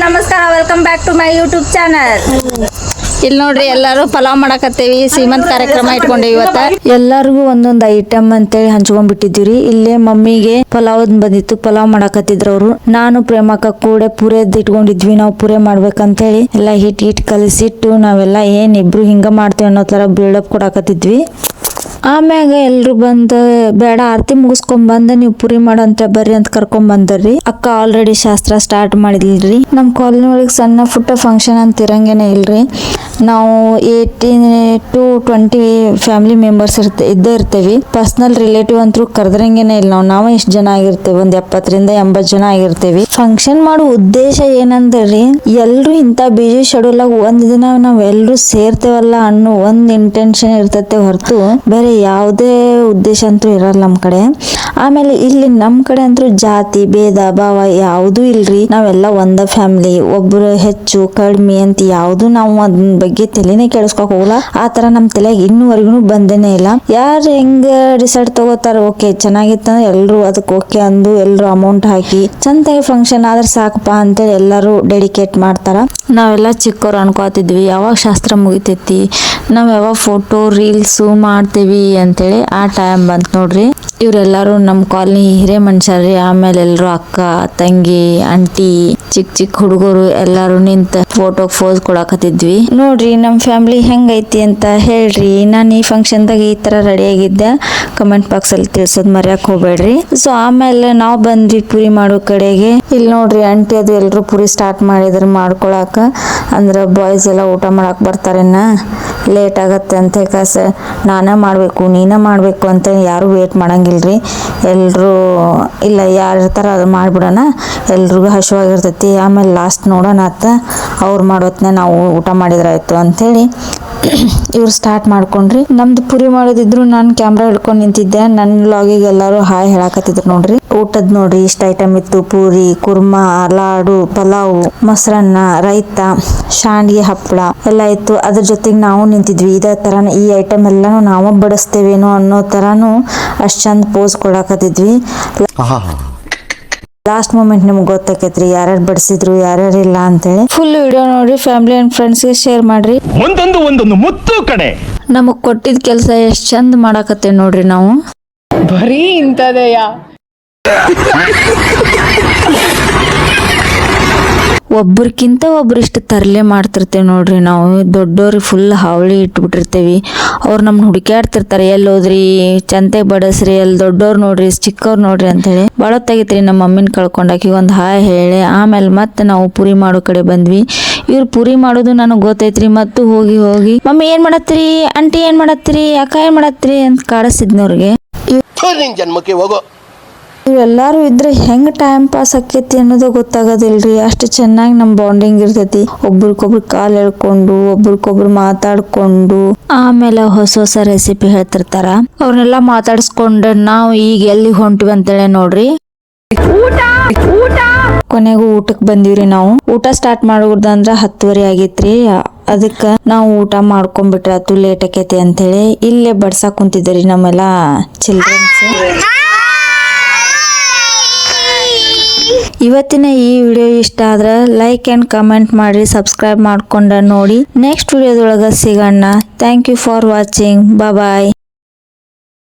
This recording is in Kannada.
ನಮಸ್ಕಾರ, welcome back to my YouTube channel. ಇಲ್ಲಿ ನೋಡ್ರಿ ಎಲ್ಲರೂ ಪಲಾವ್ ಮಾಡಕತ್ತೇವಿ. ಸೀಮಂತ ಕಾರ್ಯಕ್ರಮ ಇಟ್ಕೊಂಡೇವಿ ಇವತ್ತ. ಎಲ್ಲರಿಗೂ ಒಂದೊಂದು ಐಟಮ್ ಅಂತೇಳಿ ಹಂಚ್ಕೊಂಡ್ಬಿಟ್ಟಿದ್ದೀವಿ. ಇಲ್ಲೇ ಮಮ್ಮಿಗೆ ಪಲಾವ್ ಬಂದಿತ್ತು, ಪಲಾವ್ ಮಾಡಕತ್ತಿದ್ರು ಅವರು. ನಾನು ಪ್ರೇಮಕ್ಕ ಕೂಡ ಪುರೆದ್ ಇಟ್ಕೊಂಡಿದ್ವಿ. ನಾವು ಪುರೆ ಮಾಡ್ಬೇಕಂತೇಳಿ ಎಲ್ಲ ಹಿಟ್ ಕಲಿಸಿಟ್ಟು ನಾವೆಲ್ಲ ಏನ್ ಇಬ್ರು ಹಿಂಗ ಮಾಡ್ತೇವೆ ಅನ್ನೋ ತರ ಬಿಲ್ಡಪ್ ಕೊಡಾಕತ್ತಿದ್ವಿ. ಆಮ್ಯಾಗ ಎಲ್ರು ಬಂದ ಬೇಡ ಆರತಿ ಮುಗಿಸ್ಕೊಂಡ್ ಬಂದ ನೀವು ಪುರಿ ಮಾಡಂತ ಬರ್ರಿ ಅಂತ ಕರ್ಕೊಂಡ್ ಬಂದರ್ರಿ. ಅಕ್ಕ ಆಲ್ರೆಡಿ ಶಾಸ್ತ್ರ ಸ್ಟಾರ್ಟ್ ಮಾಡಿದಿಲ್ರಿ. ನಮ್ ಕಾಲನಿ ಒಳಗೆ ಸಣ್ಣ ಪುಟ್ಟ ಫಂಕ್ಷನ್ ಅಂತ ಇರಂಗೇನೆ ಇಲ್ರಿ. ನಾವು 18 to 20 ಫ್ಯಾಮಿಲಿ ಮೆಂಬರ್ಸ್ ಇದ್ದೇ ಇರ್ತೇವಿ. ಪರ್ಸನಲ್ ರಿಲೇಟಿವ್ ಅಂತೂ ಕರೆದ್ರಂಗೇನೆ ಇಲ್ಲ. ನಾವು ಇಷ್ಟು ಜನ ಆಗಿರ್ತೇವೆ, ಒಂದ್ 70 ರಿಂದ 80 ಜನ ಆಗಿರ್ತೇವಿ. ಫಂಕ್ಷನ್ ಮಾಡೋ ಉದ್ದೇಶ ಏನಂದ್ರಿ, ಎಲ್ರು ಇಂತ ಬಿಜಿ ಶೆಡ್ಯೂಲ್ ಆಗ ಒಂದ್ ದಿನ ನಾವ್ ಎಲ್ರು ಸೇರ್ತೇವಲ್ಲ ಅನ್ನೋ ಒಂದ್ ಇಂಟೆನ್ಷನ್ ಇರ್ತೈತೆ ಹೊರತು ಬೇರೆ ಯಾವುದೇ ಉದ್ದೇಶ ಅಂತೂ ಇರಲ್ಲ ನಮ್ ಕಡೆ. ಆಮೇಲೆ ಇಲ್ಲಿ ನಮ್ ಕಡೆ ಅಂತೂ ಜಾತಿ ಭೇದ ಭಾವ ಯಾವ್ದು ಇಲ್ರಿ. ನಾವೆಲ್ಲ ಒಂದ ಫ್ಯಾಮಿಲಿ, ಒಬ್ರು ಹೆಚ್ಚು ಕಡಿಮೆ ಅಂತ ಯಾವ್ದು ನಾವು ಅದ್ರ ಬಗ್ಗೆ ತಲೆನೇ ಕೇಳಿಸ್ಕೊಕ್ ಹೋಗಲ್ಲ. ಆ ತರ ನಮ್ ತಲೆಗೆ ಇನ್ನೂವರೆಗೂ ಬಂದೇನೆ ಇಲ್ಲ. ಯಾರು ಹೆಂಗ ಡಿಸೈಡ್ ತಗೋತಾರ, ಓಕೆ ಚೆನ್ನಾಗಿತ್ತಂದ್ರೆ ಎಲ್ರು ಅದಕ್ಕೆ ಓಕೆ ಅಂದು ಎಲ್ರು ಅಮೌಂಟ್ ಹಾಕಿ ಚಂದಾಗಿ ಫಂಕ್ಷನ್ ಆದ್ರೆ ಸಾಕಪ್ಪ ಅಂತೇಳಿ ಎಲ್ಲರೂ ಡೆಡಿಕೇಟ್ ಮಾಡ್ತಾರ. ನಾವೆಲ್ಲ ಚಿಕ್ಕವ್ರು ಅನ್ಕೋತಿದ್ವಿ ಯಾವಾಗ ಶಾಸ್ತ್ರ ಮುಗಿತೈತಿ, ನಾವ್ ಯಾವಾಗ ಫೋಟೋ ರೀಲ್ಸ್ ಮಾಡ್ತೀವಿ ಅಂತೇಳಿ. ಆ ಟೈಮ್ ಬಂತ್ ನೋಡ್ರಿ. ಇವ್ರೆಲ್ಲಾರು ನಮ್ ಕಾಲನಿ ಹಿರೇ ಮನುಷ್ಯರ್ರಿ. ಆಮೇಲೆ ಎಲ್ರು ಅಕ್ಕ ತಂಗಿ ಆಂಟಿ ಚಿಕ್ಕ ಹುಡುಗರು ಎಲ್ಲಾರು ನಿಂತ ಫೋಟೋ ಫೋಸ್ ಕೊಡಾಕತ್ತಿದ್ವಿ. ನೋಡ್ರಿ ನಮ್ ಫ್ಯಾಮಿಲಿ ಹೆಂಗೈತಿ ಅಂತ ಹೇಳ್ರಿ. ನಾನು ಈ ಫಂಕ್ಷನ್ದಾಗ ಈ ತರ ರೆಡಿ ಆಗಿದ್ದೆ, ಕಮೆಂಟ್ ಬಾಕ್ಸ್ ಅಲ್ಲಿ ತಿಳ್ಸೋದ್ ಮರ್ಯಾಕ್ ಹೋಗ್ಬೇಡ್ರಿ. ಸೊ ಆಮೇಲೆ ನಾವ್ ಬಂದ್ವಿ ಪುರಿ ಮಾಡೋ ಕಡೆಗೆ. ಇಲ್ಲಿ ನೋಡ್ರಿ ಆಂಟಿ ಅದು ಎಲ್ರು ಪುರಿ ಸ್ಟಾರ್ಟ್ ಮಾಡಿದ್ರು ಮಾಡ್ಕೊಳಕ. ಅಂದ್ರ ಬಾಯ್ಸ್ ಎಲ್ಲ ಊಟ ಮಾಡಕ್ ಬರ್ತಾರೇನ, ಲೇಟ್ ಆಗತ್ತೆ ಅಂತ ನಾನ ಮಾಡ್ಬೇಕು ನೀನ ಮಾಡ್ಬೇಕು ಅಂತ ಯಾರು ವೇಟ್ ಮಾಡಂಗಿಲ್ರಿ. ಎಲ್ರು ಇಲ್ಲ ಯಾರು ಇರ್ತಾರ ಅದು ಮಾಡ್ಬಿಡೋಣ, ಎಲ್ರಿಗೂ ಹಸಿವಾಗಿರ್ತೈತಿ. ಆಮೇಲೆ ಲಾಸ್ಟ್ ನೋಡೋಣ ಅತ್ತ ಅವ್ರು ಮಾಡೋತ್ನೆ ನಾವು ಊಟ ಮಾಡಿದ್ರಾಯ್ತು ಅಂತೇಳಿ ಇವ್ರು ಸ್ಟಾರ್ಟ್ ಮಾಡ್ಕೊಂಡ್ರಿ. ನಮ್ದು ಪುರಿ ಮಾಡೋದಿದ್ರು ನಾನು ಕ್ಯಾಮ್ರಾ ಹಿಡ್ಕೊಂಡು ನಿಂತಿದ್ದೆ. ನನ್ನ ವ್ಲಾಗಿಗೆ ಎಲ್ಲರೂ ಹಾಯ್ ಹೇಳಾಕತ್ತಿದ್ರು ನೋಡ್ರಿ. ಊಟದ್ ನೋಡ್ರಿ ಇಷ್ಟ ಐಟಮ್ ಇತ್ತು. ಪೂರಿ, ಕುರ್ಮಾ, ಲಾಡು, ಪಲಾವ್, ಮೊಸರನ್ನ, ರೈತ, ಶಾಂಡ್ಗೆ, ಹಪ್ಪಳ ಎಲ್ಲ ಇತ್ತು. ಅದ್ರ ಜೊತೆಗೆ ನಾವು ನಿಂತಿದ್ವಿ. ಇದೇ ತರ ಈ ಐಟಮ್ ಎಲ್ಲಾನು ನಾವು ಬಡಿಸ್ತೇವೇನೋ ಅನ್ನೋ ತರಾನು ಅಷ್ಟ್ ಚಂದ ಪೋಸ್ ಕೊಡಾಕತ್ತಿದ್ವಿ. ಲಾಸ್ಟ್ ಮೂಮೆಂಟ್ ನಿಮ್ಗೆ ಗೊತ್ತಾಕೈತ್ರಿ ಯಾರ್ಯಾರು ಬಡಿಸಿದ್ರು ಯಾರ್ಯಾರು ಇಲ್ಲ ಅಂತೇಳಿ. ಫುಲ್ ವಿಡಿಯೋ ನೋಡಿ ಫ್ಯಾಮಿಲಿ ಅಂಡ್ ಫ್ರೆಂಡ್ಸ್ಗೆ ಶೇರ್ ಮಾಡ್ರಿ. ಒಂದೊಂದು ಮುತ್ತು ಕಡೆ ನಮಗ್ ಕೊಟ್ಟಿದ್ ಕೆಲಸ ಎಷ್ಟ್ ಚಂದ ಮಾಡಾಕತ್ತೇವ್ ನೋಡ್ರಿ ನಾವು. ಬರೀ ಇಂತದೆಯಾ ಒಬ್ರಕ್ಕಿಂತ ಒಬ್ರು ಇಷ್ಟು ತರಲೆ ಮಾಡ್ತಿರ್ತೇವೆ ನೋಡ್ರಿ ನಾವು. ದೊಡ್ಡವ್ರಿಗೆ ಫುಲ್ ಹಾವಳಿ ಇಟ್ಬಿಟ್ಟಿರ್ತೇವಿ. ಅವ್ರು ನಮ್ನ ಹುಡುಕ್ಯಾಡ್ತಿರ್ತಾರೆ, ಎಲ್ಲಿ ಹೋದ್ರಿ ಚಂತೆ ಬಡಸ್ರಿ, ಎಲ್ಲಿ ದೊಡ್ಡವ್ರು ನೋಡ್ರಿ ಚಿಕ್ಕವ್ರು ನೋಡ್ರಿ ಅಂತ ಹೇಳಿ. ಭಾಳ ಹೊತ್ತಾಗೈತ್ರಿ ನಮ್ಮ ಮಮ್ಮಿನ ಕಳ್ಕೊಂಡಾಕಿ ಒಂದು ಹಾಯ್ ಹೇಳಿ ಆಮೇಲೆ ಮತ್ತೆ ನಾವು ಪುರಿ ಮಾಡೋ ಕಡೆ ಬಂದ್ವಿ. ಇವ್ರು ಪುರಿ ಮಾಡೋದು ನನಗೆ ಗೊತ್ತೈತ್ರಿ. ಮತ್ತು ಹೋಗಿ ಮಮ್ಮಿ ಏನ್ ಮಾಡತ್ತೀರಿ, ಆಂಟಿ ಏನ್ ಮಾಡತ್ತೀರಿ, ಅಕ್ಕ ಏನ್ ಮಾಡತ್ತೀರಿ ಅಂತ ಕಾಡಿಸಿದ್ನವ್ರಿಗೆ. ಜನ್ಮಕ್ಕೆ ಹೋಗೋ ಇವೆಲ್ಲಾರು ಇದ್ರೆ ಹೆಂಗ್ ಟೈಮ್ ಪಾಸ್ ಆಕೈತಿ ಅನ್ನೋದು ಗೊತ್ತಾಗೋದಿಲ್ರಿ. ಅಷ್ಟು ಚೆನ್ನಾಗಿ ನಮ್ ಬಾಂಡಿಂಗ್ ಇರ್ತೈತಿ. ಒಬ್ರಿಗೊಬ್ರು ಕಾಲ್ ಎಳ್ಕೊಂಡು ಒಬ್ರಿಗೊಬ್ರು ಮಾತಾಡ್ಕೊಂಡು ಆಮೇಲೆ ಹೊಸ ರೆಸಿಪಿ ಹೇಳ್ತಿರ್ತಾರ. ಅವ್ರನ್ನೆಲ್ಲ ಮಾತಾಡ್ಸ್ಕೊಂಡು ನಾವು ಈಗ ಎಲ್ಲಿ ಹೊಂಟಿವಿ ಅಂತೇಳಿ ನೋಡ್ರಿ. ಕೊನೆಗೂ ಊಟಕ್ ಬಂದಿವ್ರಿ. ನಾವು ಊಟ ಸ್ಟಾರ್ಟ್ ಮಾಡೋದಂದ್ರ 10:30 ಆಗೈತ್ರಿ. ಅದಕ್ಕ ನಾವು ಊಟ ಮಾಡ್ಕೊಂಡ್ಬಿಟ್ರ ಅದು ಲೇಟ್ ಆಕೈತಿ ಅಂತೇಳಿ ಇಲ್ಲೇ ಬಡ್ಸಾಕ್ ಕುಂತಿದ್ರಿ ನಮ್ಮೆಲ್ಲಾ ಚಿಲ್ಡ್ರನ್ಸ್. ಇವತ್ತಿನ ಈ ವಿಡಿಯೋ ಇಷ್ಟ ಆದ್ರೆ ಲೈಕ್ ಅಂಡ್ ಕಮೆಂಟ್ ಮಾಡಿ, ಸಬ್ಸ್ಕ್ರೈಬ್ ಮಾಡ್ಕೊಂಡ ನೋಡಿ. ನೆಕ್ಸ್ಟ್ ವಿಡಿಯೋದೊಳಗ ಸಿಗೋಣ. Thank you for watching. Bye.